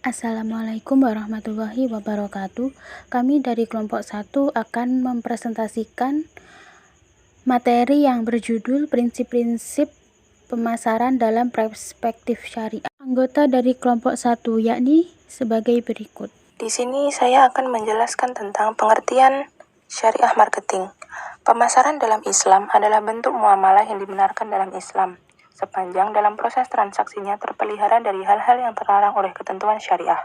Assalamualaikum warahmatullahi wabarakatuh. Kami dari kelompok 1 akan mempresentasikan materi yang berjudul Prinsip-prinsip pemasaran dalam perspektif syariah. Anggota dari kelompok 1 yakni sebagai berikut. Di sini saya akan menjelaskan tentang pengertian syariah marketing. Pemasaran dalam Islam adalah bentuk muamalah yang dibenarkan dalam Islam, sepanjang dalam proses transaksinya terpelihara dari hal-hal yang terlarang oleh ketentuan syariah.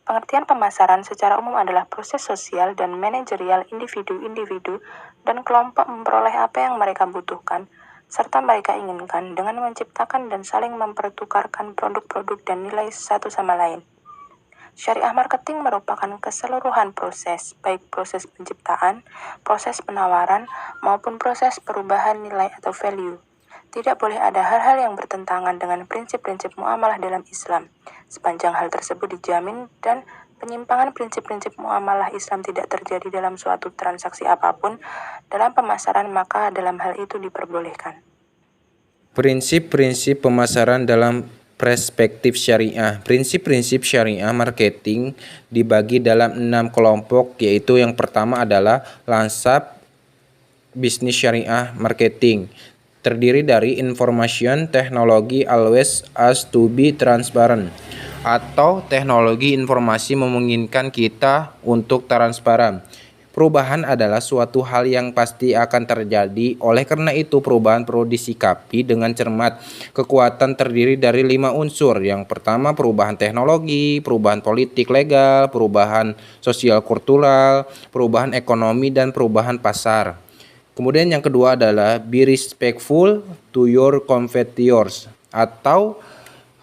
Pengertian pemasaran secara umum adalah proses sosial dan manajerial individu-individu dan kelompok memperoleh apa yang mereka butuhkan, serta mereka inginkan dengan menciptakan dan saling mempertukarkan produk-produk dan nilai satu sama lain. Syariah marketing merupakan keseluruhan proses, baik proses penciptaan, proses penawaran, maupun proses perubahan nilai atau value. Tidak boleh ada hal-hal yang bertentangan dengan prinsip-prinsip muamalah dalam Islam, sepanjang hal tersebut dijamin dan penyimpangan prinsip-prinsip muamalah Islam tidak terjadi dalam suatu transaksi apapun dalam pemasaran, maka dalam hal itu diperbolehkan. Prinsip-prinsip pemasaran dalam perspektif syariah. Prinsip-prinsip syariah marketing dibagi dalam 6 kelompok, yaitu yang pertama adalah lansap bisnis syariah marketing. Terdiri dari information technology always has to be transparent, atau teknologi informasi memungkinkan kita untuk transparan. Perubahan adalah suatu hal yang pasti akan terjadi, oleh karena itu perubahan perlu disikapi dengan cermat. Kekuatan terdiri dari 5 unsur. Yang pertama perubahan teknologi, perubahan politik legal, perubahan sosial kultural, perubahan ekonomi, dan perubahan pasar. Kemudian yang kedua adalah be respectful to your competitors, atau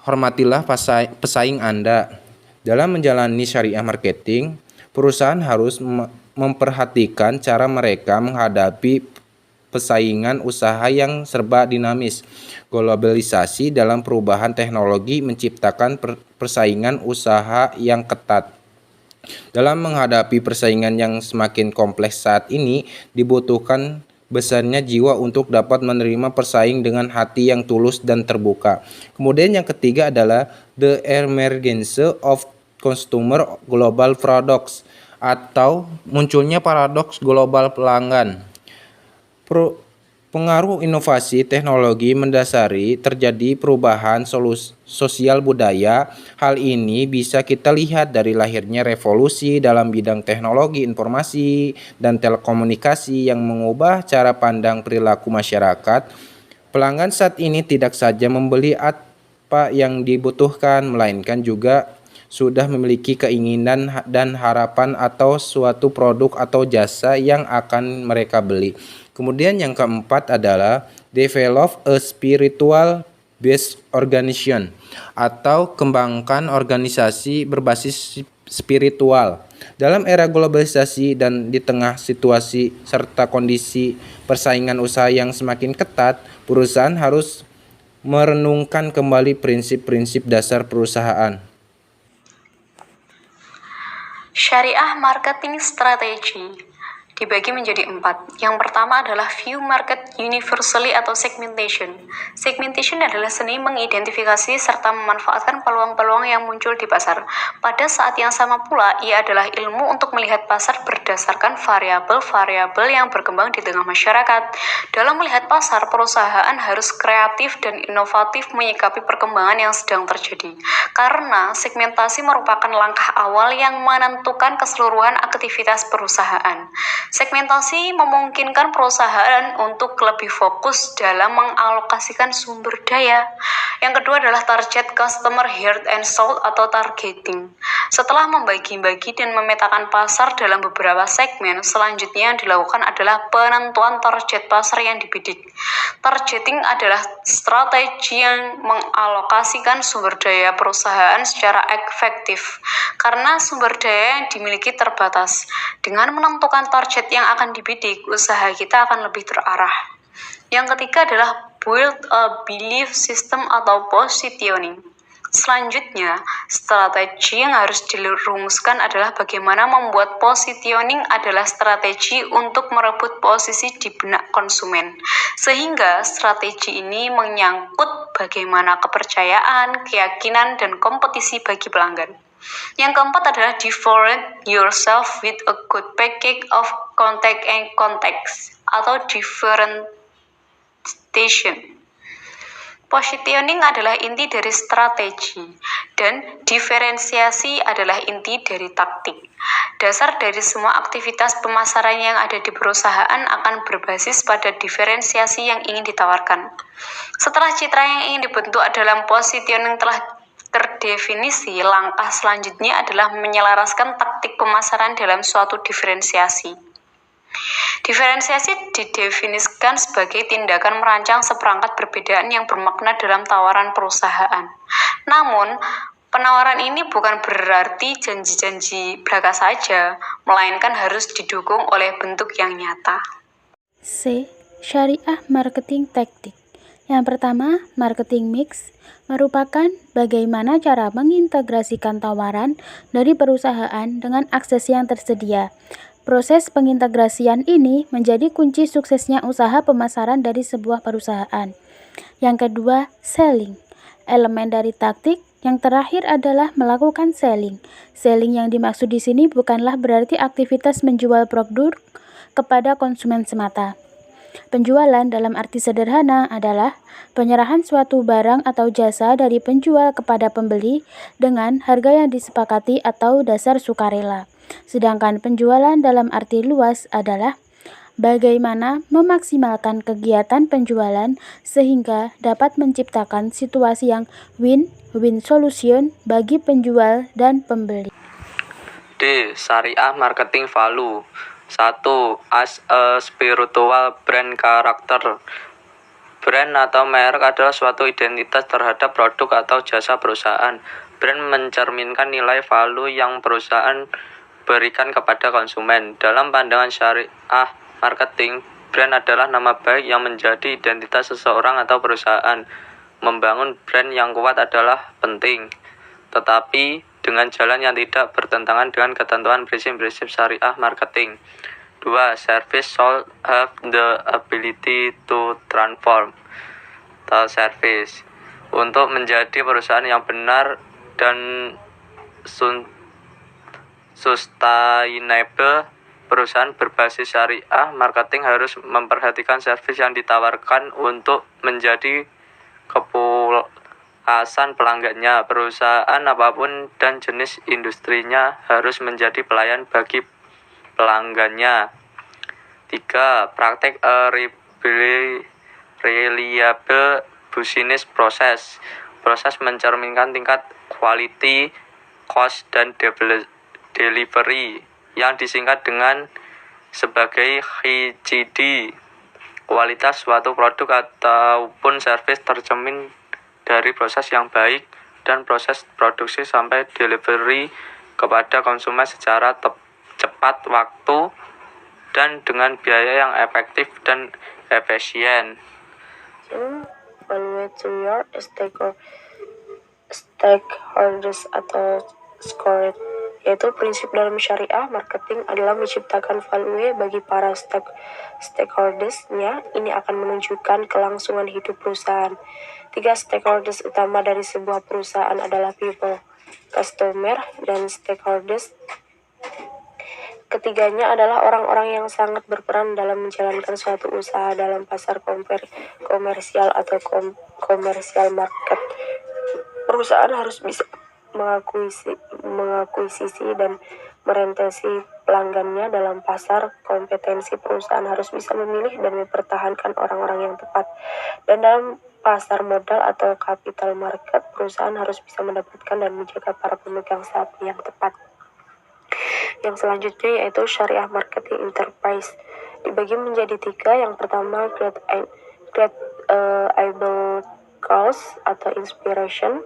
hormatilah pesaing Anda. Dalam menjalani syariah marketing, perusahaan harus memperhatikan cara mereka menghadapi persaingan usaha yang serba dinamis. Globalisasi dalam perubahan teknologi menciptakan persaingan usaha yang ketat. Dalam menghadapi persaingan yang semakin kompleks saat ini, dibutuhkan besarnya jiwa untuk dapat menerima persaing dengan hati yang tulus dan terbuka. Kemudian yang ketiga adalah the emergence of consumer global products, atau munculnya paradoks global pelanggan. Pengaruh inovasi teknologi mendasari terjadi perubahan sosial budaya. Hal ini bisa kita lihat dari lahirnya revolusi dalam bidang teknologi informasi dan telekomunikasi yang mengubah cara pandang perilaku masyarakat. Pelanggan saat ini tidak saja membeli apa yang dibutuhkan, melainkan juga sudah memiliki keinginan dan harapan atau suatu produk atau jasa yang akan mereka beli. Kemudian yang keempat adalah develop a spiritual based organization, atau kembangkan organisasi berbasis spiritual. Dalam era globalisasi dan di tengah situasi serta kondisi persaingan usaha yang semakin ketat, perusahaan harus merenungkan kembali prinsip-prinsip dasar perusahaan. Syariah marketing strategy dibagi menjadi 4. Yang pertama adalah view market universally atau segmentation. Segmentation adalah seni mengidentifikasi serta memanfaatkan peluang-peluang yang muncul di pasar. Pada saat yang sama pula, ia adalah ilmu untuk melihat pasar berdasarkan variabel-variabel yang berkembang di tengah masyarakat. Dalam melihat pasar, perusahaan harus kreatif dan inovatif menyikapi perkembangan yang sedang terjadi. Karena segmentasi merupakan langkah awal yang menentukan keseluruhan aktivitas perusahaan. Segmentasi memungkinkan perusahaan untuk lebih fokus dalam mengalokasikan sumber daya. Yang kedua adalah target customer heart and soul atau targeting. Setelah membagi-bagi dan memetakan pasar dalam beberapa segmen, selanjutnya yang dilakukan adalah penentuan target pasar yang dibidik. Targeting adalah strategi yang mengalokasikan sumber daya perusahaan secara efektif, karena sumber daya yang dimiliki terbatas. Dengan menentukan target yang akan dibidik, usaha kita akan lebih terarah. Yang ketiga adalah build a belief system atau positioning. Selanjutnya, strategi yang harus dirumuskan adalah bagaimana membuat positioning adalah strategi untuk merebut posisi di benak konsumen. Sehingga strategi ini menyangkut bagaimana kepercayaan, keyakinan, dan kompetisi bagi pelanggan. Yang keempat adalah different yourself with a good package of contact and context atau differentiation. Positioning adalah inti dari strategi, dan diferensiasi adalah inti dari taktik. Dasar dari semua aktivitas pemasaran yang ada di perusahaan akan berbasis pada diferensiasi yang ingin ditawarkan. Setelah citra yang ingin dibentuk dalam positioning telah terdefinisi, langkah selanjutnya adalah menyelaraskan taktik pemasaran dalam suatu diferensiasi. Diferensiasi didefinisikan sebagai tindakan merancang seperangkat perbedaan yang bermakna dalam tawaran perusahaan. Namun, penawaran ini bukan berarti janji-janji belaka saja, melainkan harus didukung oleh bentuk yang nyata. C. Syariah Marketing Taktik. Yang pertama, marketing mix merupakan bagaimana cara mengintegrasikan tawaran dari perusahaan dengan akses yang tersedia. Proses pengintegrasian ini menjadi kunci suksesnya usaha pemasaran dari sebuah perusahaan. Yang kedua, selling. Elemen dari taktik yang terakhir adalah melakukan selling. Selling yang dimaksud di sini bukanlah berarti aktivitas menjual produk kepada konsumen semata. Penjualan dalam arti sederhana adalah penyerahan suatu barang atau jasa dari penjual kepada pembeli dengan harga yang disepakati atau dasar sukarela. Sedangkan penjualan dalam arti luas adalah bagaimana memaksimalkan kegiatan penjualan sehingga dapat menciptakan situasi yang win-win solution bagi penjual dan pembeli. D. Syariah Marketing Value. 1. As a spiritual brand character. Brand atau merek adalah suatu identitas terhadap produk atau jasa perusahaan. Brand mencerminkan nilai value yang perusahaan berikan kepada konsumen. Dalam pandangan syariah marketing, brand adalah nama baik yang menjadi identitas seseorang atau perusahaan. Membangun brand yang kuat adalah penting, tetapi dengan jalan yang tidak bertentangan dengan ketentuan prinsip-prinsip syariah marketing. 2. Service should have the ability to transform the service. Untuk menjadi perusahaan yang benar dan sustainable, perusahaan berbasis syariah marketing harus memperhatikan servis yang ditawarkan untuk menjadi kepuasan pelanggannya. Perusahaan apapun dan jenis industrinya harus menjadi pelayan bagi pelanggannya. 3. Praktek a reliable business process. Proses mencerminkan tingkat quality, cost, dan delivery yang disingkat dengan sebagai HCD. Kualitas suatu produk ataupun servis tercermin dari proses yang baik dan proses produksi sampai delivery kepada konsumen secara cepat waktu dan dengan biaya yang efektif dan efisien. Evaluate your stakeholders atau score, yaitu prinsip dalam syariah marketing adalah menciptakan value bagi para stakeholders-nya. Ini akan menunjukkan kelangsungan hidup perusahaan. 3 stakeholders utama dari sebuah perusahaan adalah people, customer, dan stakeholders. Ketiganya adalah orang-orang yang sangat berperan dalam menjalankan suatu usaha dalam pasar komersial atau komersial market. Perusahaan harus bisa mengakuisisi dan merentesi pelanggannya dalam pasar. Kompetensi perusahaan harus bisa memilih dan mempertahankan orang-orang yang tepat. Dan dalam pasar modal atau capital market, perusahaan harus bisa mendapatkan dan menjaga para pemegang saham yang tepat. Yang selanjutnya yaitu syariah marketing enterprise, dibagi menjadi 3. Yang pertama, able cause atau inspiration.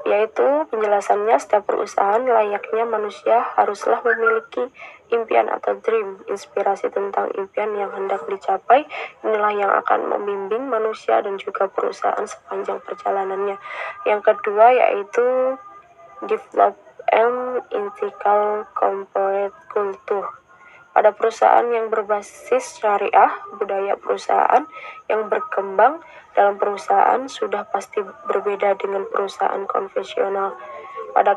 Yaitu penjelasannya, setiap perusahaan layaknya manusia haruslah memiliki impian atau dream, inspirasi tentang impian yang hendak dicapai. Inilah yang akan membimbing manusia dan juga perusahaan sepanjang perjalanannya. Yang kedua yaitu develop and ethical corporate culture. Pada perusahaan yang berbasis syariah, budaya perusahaan yang berkembang dalam perusahaan sudah pasti berbeda dengan perusahaan konvensional. pada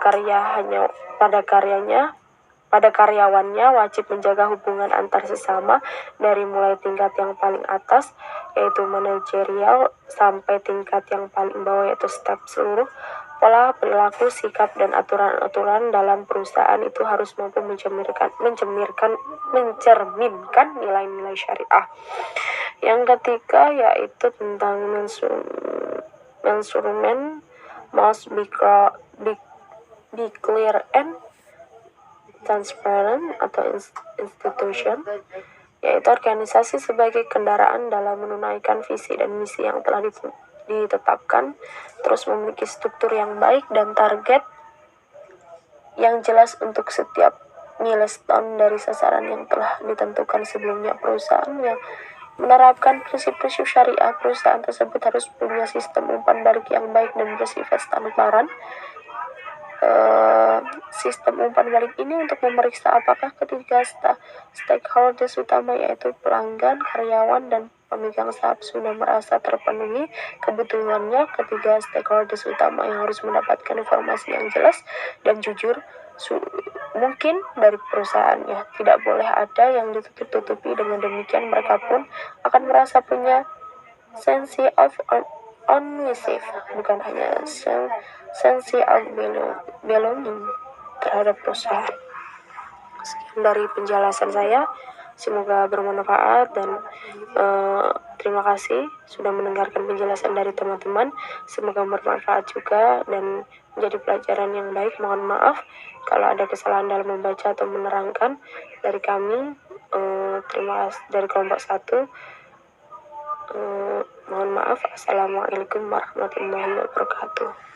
karyawannya wajib menjaga hubungan antar sesama dari mulai tingkat yang paling atas yaitu manajerial sampai tingkat yang paling bawah yaitu staf. Seluruh pola perilaku, sikap, dan aturan-aturan dalam perusahaan itu harus mampu mencerminkan nilai-nilai syariah. Yang ketiga yaitu tentang measurement must be clear and transparent atau institution, yaitu organisasi sebagai kendaraan dalam menunaikan visi dan misi yang telah ditetapkan, terus memiliki struktur yang baik dan target yang jelas untuk setiap milestone dari sasaran yang telah ditentukan sebelumnya. Perusahaan yang menerapkan prinsip-prinsip syariah, perusahaan tersebut harus punya sistem umpan balik yang baik dan bersifat transparan. Sistem umpan balik ini untuk memeriksa apakah ketiga stakeholders utama yaitu pelanggan, karyawan, dan pemegang saham sudah merasa terpenuhi kebutuhannya. Ketiga stakeholders utama yang harus mendapatkan informasi yang jelas dan jujur mungkin dari perusahaannya. Tidak boleh ada yang ditutup-tutupi. Dengan demikian mereka pun akan merasa punya sense of ownership, bukan hanya sense of belonging terhadap perusahaan. Sekian dari penjelasan saya, semoga bermanfaat dan terima kasih sudah mendengarkan penjelasan dari teman-teman. Semoga bermanfaat juga dan menjadi pelajaran yang baik. Mohon maaf kalau ada kesalahan dalam membaca atau menerangkan dari kami. Terima kasih dari kelompok 1. Mohon maaf. Assalamualaikum warahmatullahi wabarakatuh.